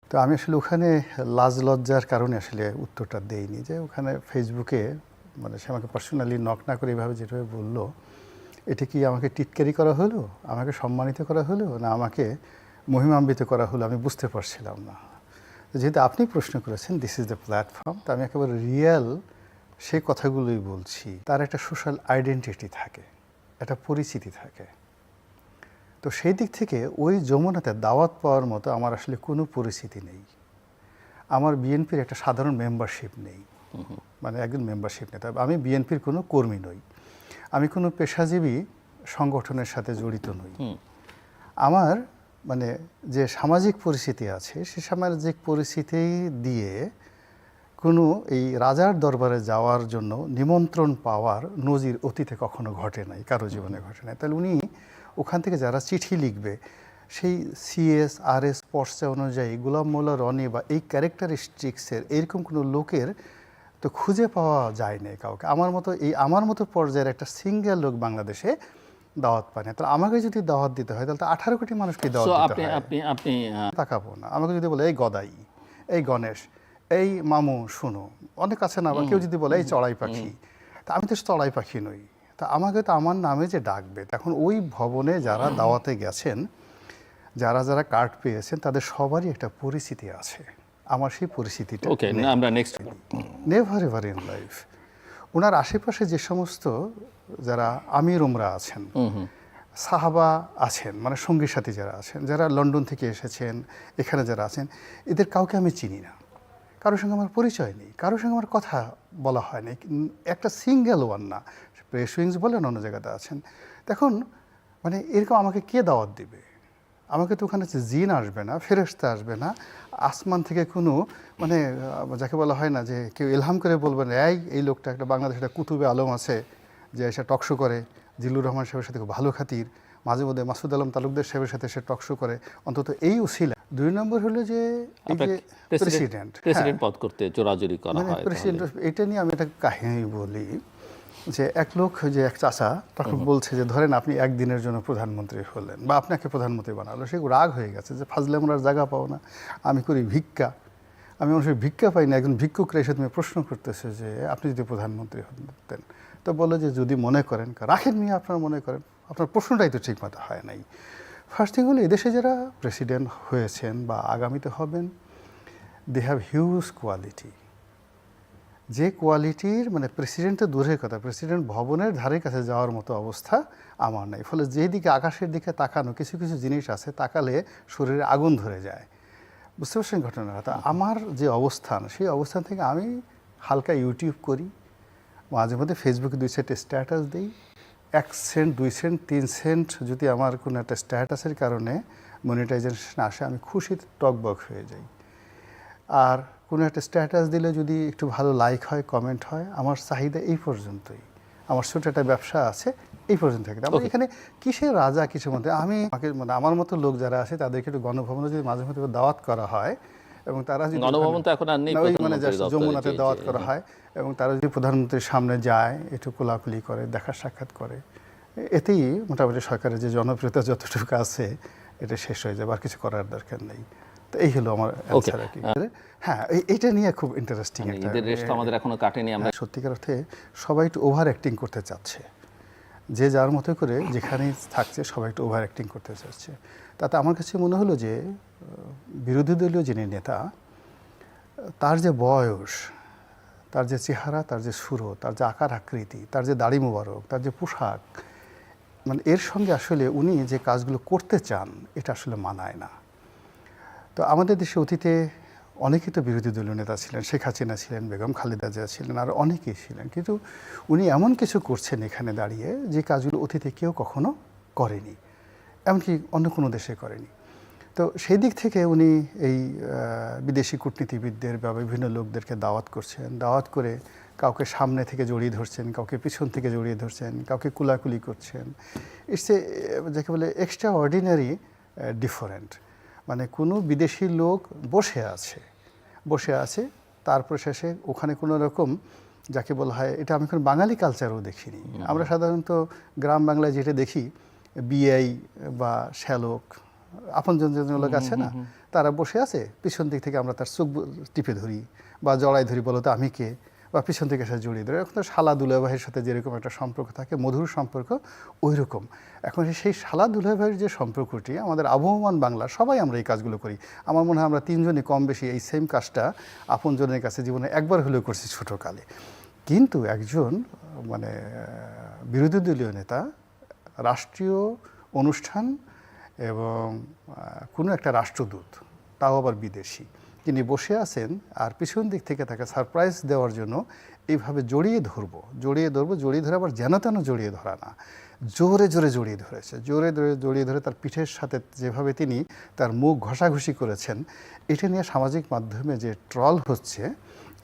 তো আমি আসলে ওখানে লাজ লজ্জার কারণে আসলে উত্তরটা দেইনি, যে ওখানে ফেসবুকে মানে সে আমাকে পার্সোনালি নক না করে এভাবে যেভাবে বললো, এটা কি আমাকে টিটকারি করা হলো, আমাকে সম্মানিত করা হলো, না আমাকে মহিমান্বিত করা হলো, আমি বুঝতে পারছিলাম না। যেহেতু আপনি প্রশ্ন করেছেন, দিস ইজ দ্য প্ল্যাটফর্ম, তো আমি একেবারে রিয়েল সেই কথাগুলোই বলছি। তার একটা সোশ্যাল আইডেন্টিটি থাকে, একটা পরিচিতি থাকে। তো সেই দিক থেকে ওই যমুনাতে দাওয়াত পাওয়ার মতো আমার আসলে কোনো পরিস্থিতি নেই। আমার বিএনপির একটা সাধারণ মেম্বারশিপ নেই, মানে একজন মেম্বারশিপ নেই। তবে আমি বিএনপির কোনো কর্মী নই, আমি কোনো পেশাজীবী সংগঠনের সাথে জড়িত নই। আমার মানে যে সামাজিক পরিস্থিতি আছে, সে সামাজিক পরিস্থিতি দিয়ে কোনো এই রাজার দরবারে যাওয়ার জন্য নিমন্ত্রণ পাওয়ার নজির অতীতে কখনো ঘটে নাই, কারো জীবনে ঘটে নাই। তাহলে উনি ওখান থেকে যারা চিঠি লিখবে, সেই সিএস আরএস পর্চা অনুযায়ী গোলাম মোল্লা রনি বা এই ক্যারেক্টারিস্টিক্সের এরকম কোনো লোকের তো খুঁজে পাওয়া যায় না কাউকে। আমার মতো পর্যায়ের একটা সিঙ্গেল লোক বাংলাদেশে দাওয়াত পায় না। তাহলে আমাকে যদি দাওয়াত দিতে হয়, তাহলে তো 18 কোটি মানুষকে দাওয়াত দিতে হয়। আপনি তাকাবো না। আমাকে যদি বলে এই গদাই, এই গণেশ, এই মামু শুনো, অনেক আছে না, বা কেউ যদি বলে এই চড়াই পাখি, তা আমি তো চড়াই পাখি নই। তা আমাকে তো আমার নামে যে ডাকবে, এখন ওই ভবনে যারা দাওয়াতে গেছেন, যারা যারা কার্ড পেয়েছেন, তাদের সবারই একটা পরিচিতি আছে। আমার সেই পরিস্থিতিটা আমরা next never ever in life. ওনার আশেপাশে যে সমস্ত যারা আমির উমরা আছেন, সাহাবা আছেন, মানে সঙ্গী সাথী যারা আছেন, যারা লন্ডন থেকে এসেছেন, এখানে যারা আছেন, এদের কাউকে আমি চিনি না, কারোর সঙ্গে আমার পরিচয় নেই, কারোর সঙ্গে আমার কথা বলা হয়নি, একটা সিঙ্গেল ওয়ান না। প্রেস উইংস বলেন, অন্য জায়গাতে আছেন। দেখুন মানে এরকম আমাকে কে দাওয়াত দিবে? আমাকে তো ওখানে জিন আসবে না, ফেরেশতা আসবে না, আসমান থেকে কোনো মানে যাকে বলা হয় না যে কেউ ইলহাম করে বলবেন এই লোকটা একটা বাংলাদেশে একটা কুতুবে আলম আছে যে এসে টকশো করে, জিল্লুর রহমান সাহেবের সাথে খুব ভালো খাতির, মাঝে মধ্যে মাসুদ আলম তালুকদার সাহেবের সাথে সে টকশো করে, অন্তত এই উসিলা। 2 নম্বর হলো যে এই যে প্রেসিডেন্ট পদ করতে জোরাজুরি করা হয়, প্রেসিডেন্ট, এটা নিয়ে আমি একটা কাহিনী বলি। যে এক লোক, যে এক চাচা তখন বলছে যে ধরেন আপনি একদিনের জন্য প্রধানমন্ত্রী হলেন, বা আপনাকে প্রধানমন্ত্রী বানালো, সে রাগ হয়ে গেছে যে ফাজলে মোড়ার জায়গা পাও না, আমি করি ভিক্ষা, আমি মানুষের ভিক্ষা পাই না, একজন ভিক্ষুকরা এসে তুমি প্রশ্ন করতেছে যে আপনি যদি প্রধানমন্ত্রী হতেন। তো বললো যে যদি মনে করেন, রাখেন নিয়ে আপনারা মনে করেন, আপনার প্রশ্নটাই তো ঠিক মতো হয় নাই। ফার্স্ট থিং হলো, এদেশে যারা প্রেসিডেন্ট হয়েছেন বা আগামীতে হবেন, দে হ্যাভ হিউজ কোয়ালিটি, যে কোয়ালিটির মানে প্রেসিডেন্টের দূরের কথা, প্রেসিডেন্ট ভবনের ধারে কাছে যাওয়ার মতো অবস্থা আমার নাই। ফলে যেদিকে আকাশের দিকে তাকানো, কিছু কিছু জিনিস আছে তাকালে শরীরে আগুন ধরে যায়, বুঝতে পারছেন ঘটনাটা। তা আমার যে অবস্থান, সেই অবস্থান থেকে আমি হালকা ইউটিউব করি, মাঝে মধ্যে ফেসবুকে 2 সেন্ট স্ট্যাটাস দিই, 1 সেন্ট 2 সেন্ট 3 সেন্ট যদি আমার কোনো একটা স্ট্যাটাসের কারণে মনিটাইজেশন আসে, আমি খুশিতে টকবক হয়ে যাই। আর কোনো একটা স্ট্যাটাস দিলে যদি একটু ভালো লাইক হয়, কমেন্ট হয়, আমার চাহিদা এই পর্যন্তই। আমার ছোটো একটা ব্যবসা আছে, এই পর্যন্ত থাকে। আমার এখানে কিসের রাজা, কিসের মধ্যে আমি মানে আমার মতো লোক যারা আছে তাদেরকে একটু গণভবনে যদি মাঝে মধ্যে দাওয়াত করা হয়, এবং তারা যদি গণভবন তো এখন আর নেই, মানে যমুনাতে দাওয়াত করা হয়, এবং তারা যদি প্রধানমন্ত্রীর সামনে যায়, একটু কোলাকুলি করে, দেখা সাক্ষাৎ করে, এতেই মোটামুটি সরকারের যে জনপ্রিয়তা যতটুকু আছে এটা শেষ হয়ে যাবে, আর কিছু করার দরকার নেই। তো এই হলো আমার অ্যানসার আর কি। হ্যাঁ, এটা নিয়ে খুব ইন্টারেস্টিং একটা, ঈদের রেস্ট আমাদের এখনো কাটেনি। আমরা সত্যিকার অর্থে সবাই একটু ওভার অ্যাক্টিং করতে চাচ্ছে, যে যার মতো করে যেখানেই থাকছে সবাই একটু ওভার অ্যাক্টিং করতে চাচ্ছে। তাতে আমার কাছে মনে হলো যে বিরোধী দলীয় যিনি নেতা, তার যে বয়স, তার যে চেহারা, তার যে সুরো, তার যে আকার আকৃতি, তার যে দাড়ি মোবারক, তার যে পোশাক, মানে এর সঙ্গে আসলে উনি যে কাজগুলো করতে চান এটা আসলে মানায় না। তো আমাদের দেশে অতীতে অনেকেই তো বিরোধী দলীয় নেতা ছিলেন, শেখ হাসিনা ছিলেন, বেগম খালেদা জিয়া ছিলেন, আর অনেকেই ছিলেন, কিন্তু উনি এমন কিছু করছেন এখানে দাঁড়িয়ে যে কাজগুলো অতীতে কেউ কখনো করেনি, এমনকি অন্য কোনো দেশে করেনি। তো সেই দিক থেকে উনি এই বিদেশি কূটনীতিবিদদের বা বিভিন্ন লোকদেরকে দাওয়াত করছেন, দাওয়াত করে কাউকে সামনে থেকে জড়িয়ে ধরছেন, কাউকে পিছন থেকে জড়িয়ে ধরছেন, কাউকে কুলাকুলি করছেন। ইটস যাকে বলে এক্সট্রা অর্ডিনারি ডিফারেন্ট। মানে কোনো বিদেশি লোক বসে আছে, তারপর শেষে ওখানে কোনো রকম যাকে বলা হয়, এটা আমি এখন বাঙালি কালচারও দেখিনি। আমরা সাধারণত গ্রাম বাংলায় যেটা দেখি, বিআই বা শ্যালক আপনজন যে লোক আছে না, তারা বসে আছে, পিছন দিক থেকে আমরা তার চোখ টিপে ধরি বা জড়াই ধরি, বলো তো আমি কে, বা পিছন থেকে সে জড়িয়ে ধরে। এখন তো শালা দুলাভাইয়ের সাথে যেরকম একটা সম্পর্ক থাকে, মধুর সম্পর্ক, ওই রকম এখন সেই শালা দুলাভাইয়ের যে সম্পর্কটি আমাদের আবহমান বাংলা, সবাই আমরা এই কাজগুলো করি। আমার মনে হয় আমরা তিনজনই কম বেশি এই সেম কাজটা আপনজনের কাছে জীবনে একবার হলেও করছি ছোটোকালে। কিন্তু একজন মানে বিরোধী দলীয় নেতা রাষ্ট্রীয় অনুষ্ঠান এবং কোনো একটা রাষ্ট্রদূত, তাও আবার বিদেশি, তিনি বসে আছেন আর পিছন দিক থেকে তাকে সারপ্রাইজ দেওয়ার জন্য এইভাবে জড়িয়ে ধরবো, জড়িয়ে ধরে আবার যেন তেন জড়িয়ে ধরা না, জোরে জোরে জড়িয়ে ধরেছে, জড়িয়ে ধরে তার পিঠের সাথে যেভাবে তিনি তার মুখ ঘষাঘষি করেছেন, এটা নিয়ে সামাজিক মাধ্যমে যে ট্রল হচ্ছে,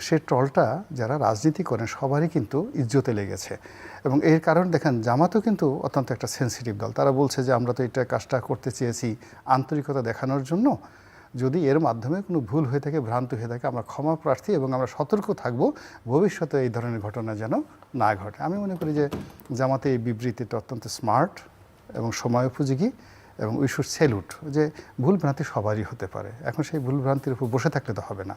সে ট্রলটা যারা রাজনীতি করেন সবারই কিন্তু ইজ্জতে লেগেছে। এবং এর কারণ দেখেন, জামাতও কিন্তু অত্যন্ত একটা সেন্সিটিভ দল। তারা বলছে যে আমরা তো এটা কাজটা করতে চেয়েছি আন্তরিকতা দেখানোর জন্য, যদি এর মাধ্যমে কোনো ভুল হয়ে থাকে, ভ্রান্তি হয়ে থাকে, আমরা ক্ষমা প্রার্থী এবং আমরা সতর্ক থাকব ভবিষ্যতে এই ধরনের ঘটনা যেন না ঘটে। আমি মনে করি যে জামাতে এই বিবৃতিটা অত্যন্ত স্মার্ট এবং সময় উপযোগী, এবং উই শুড স্যালুট, যে ভুল ভ্রান্তি সবারই হতে পারে। এখন সেই ভুল ভ্রান্তির উপর বসে থাকলে তো হবে না।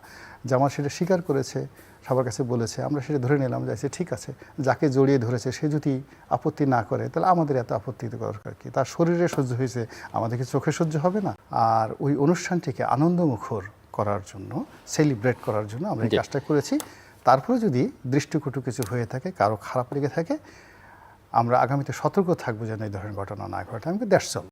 জামাত সেটা স্বীকার করেছে, সবার কাছে বলেছে, আমরা সেটা ধরে নিলাম যে ঠিক আছে, যাকে জড়িয়ে ধরেছে সে যদি আপত্তি না করে তাহলে আমাদের এত আপত্তি দরকার কি? তার শরীরে সহ্য হয়েছে, আমাদেরকে চোখে সহ্য হবে না? আর ওই অনুষ্ঠানটিকে আনন্দমুখর করার জন্য, সেলিব্রেট করার জন্য আমরা এই কাজটা করেছি। তারপরে যদি দৃষ্টিকটু কিছু হয়ে থাকে, কারো খারাপ লেগে থাকে, আমরা আগামীতে সতর্ক থাকবো যেন এই ধরনের ঘটনা না ঘটে। আমি দ্যাটস অল।